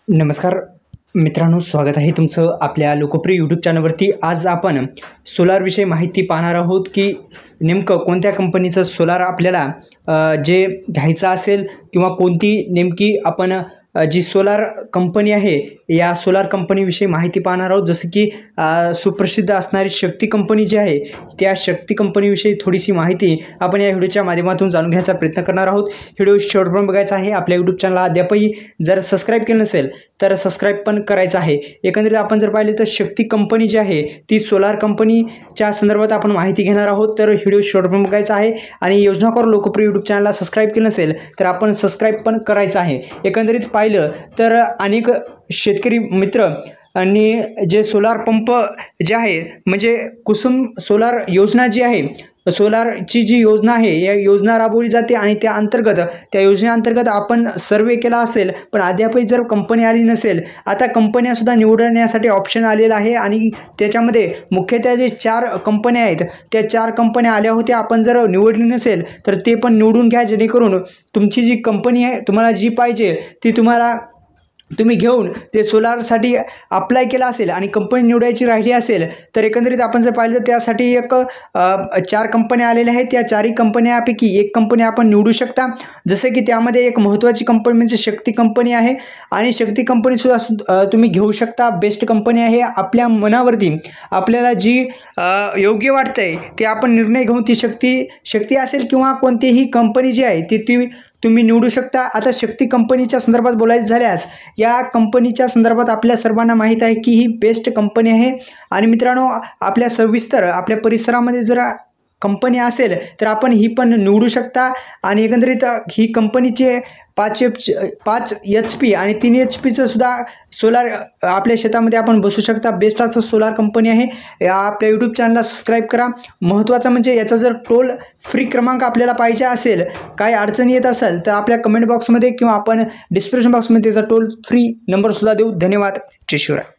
नमस्कार मित्रांनो, स्वागत आहे तुमचं आपल्या लोकप्रिय यूट्यूब चॅनलवरती। आज आपण सोलारविषयी माहिती पाहणार आहोत की नेमकं कोणत्या कंपनीचं सोलार आपल्याला जे घ्यायचं असेल किंवा कोणती नेमकी आपण जी सोलार कंपनी आहे या सोलार कंपनीविषयी माहिती पाहणार आहोत। जसं की सुप्रसिद्ध असणारी शक्ती कंपनी जी आहे त्या शक्ती कंपनीविषयी थोडीशी माहिती आपण या व्हिडिओच्या माध्यमातून जाणून घेण्याचा प्रयत्न करणार आहोत। व्हिडिओ शेवटपर्यंत बघायचा आहे। आपल्या यूट्यूब चॅनलला अद्यापही जर सबस्क्राईब केलं नसेल तर सबस्क्राईब पण करायचं आहे। एकंदरीत आपण जर पाहिले तर शक्ती कंपनी जी आहे ती सोलार कंपनीच्या संदर्भात आपण माहिती घेणार आहोत। तर व्हिडिओ शेवटपर्यंत बघायचा आहे आणि योजनाकार लोकप्रिय यूट्यूब चॅनलला सबस्क्राईब केलं नसेल तर आपण सबस्क्राईब पण करायचं आहे। एकंदरीत पाहिलं तर अनेक शेतकरी मित्र आणि जे सोलार पंप जे आहे म्हणजे कुसुम सोलार योजना जी आहे, सोलारची जी योजना आहे या योजना राबवली जाते आणि त्या योजनेअंतर्गत आपण सर्वे केला असेल पण अद्यापही जर कंपनी आली नसेल, आता कंपन्यासुद्धा निवडण्यासाठी ऑप्शन आलेला आहे आणि त्याच्यामध्ये मुख्यतः जे 4 कंपन्या आहेत त्या 4 कंपन्या आल्या होत्या। आपण जर निवडली नसेल तर ते पण निवडून घ्या, जेणेकरून तुमची जी कंपनी आहे तुम्हाला जी पाहिजे ती तुम्ही घेऊन ते सोलारसाठी अप्लाय केला असेल आणि कंपनी निवडायची राहिली असेल तर एकंदरीत आपण जर पाहिलं तर त्यासाठी 4 कंपन्या आलेल्या आहेत। त्या 4ही कंपन्यापैकी एक कंपनी आपण निवडू शकता। जसे की त्यामध्ये एक महत्त्वाची कंपनी म्हणजे शक्ती कंपनी आहे आणि शक्ती कंपनीसुद्धा तुम्ही घेऊ शकता। बेस्ट कंपनी आहे। आपल्या मनावरती आपल्याला जी योग्य वाटतंय ते आपण निर्णय घेऊन ती शक्ती असेल किंवा कोणतीही कंपनी जी आहे ती तुम्ही निवडू शकता। आता शक्ती कंपनीच्या संदर्भात बोलायचं झाल्यास या कंपनीच्या संदर्भात आपल्या सर्वांना माहीत आहे की ही बेस्ट कंपनी आहे आणि मित्रांनो आपल्या परिसरामध्ये जर कंपनी असेल तर आपण ही पण निवडू शकता आणि एकंदरीत ही कंपनीचे 5 HP आणि 3 HPचं सुद्धा सोलार आपल्या शेतामध्ये आपण बसू शकता। बेस्ट असं सोलार कंपनी आहे। आपल्या यूट्यूब चॅनलला सबस्क्राईब करा। महत्त्वाचं म्हणजे याचा जर टोल फ्री क्रमांक आपल्याला पाहिजे असेल, काही अडचण येत असेल तर आपल्या कमेंट बॉक्समध्ये किंवा आपण डिस्क्रिप्शन बॉक्समध्ये त्याचा टोल फ्री नंबरसुद्धा देऊ। धन्यवाद। जय शिवराय।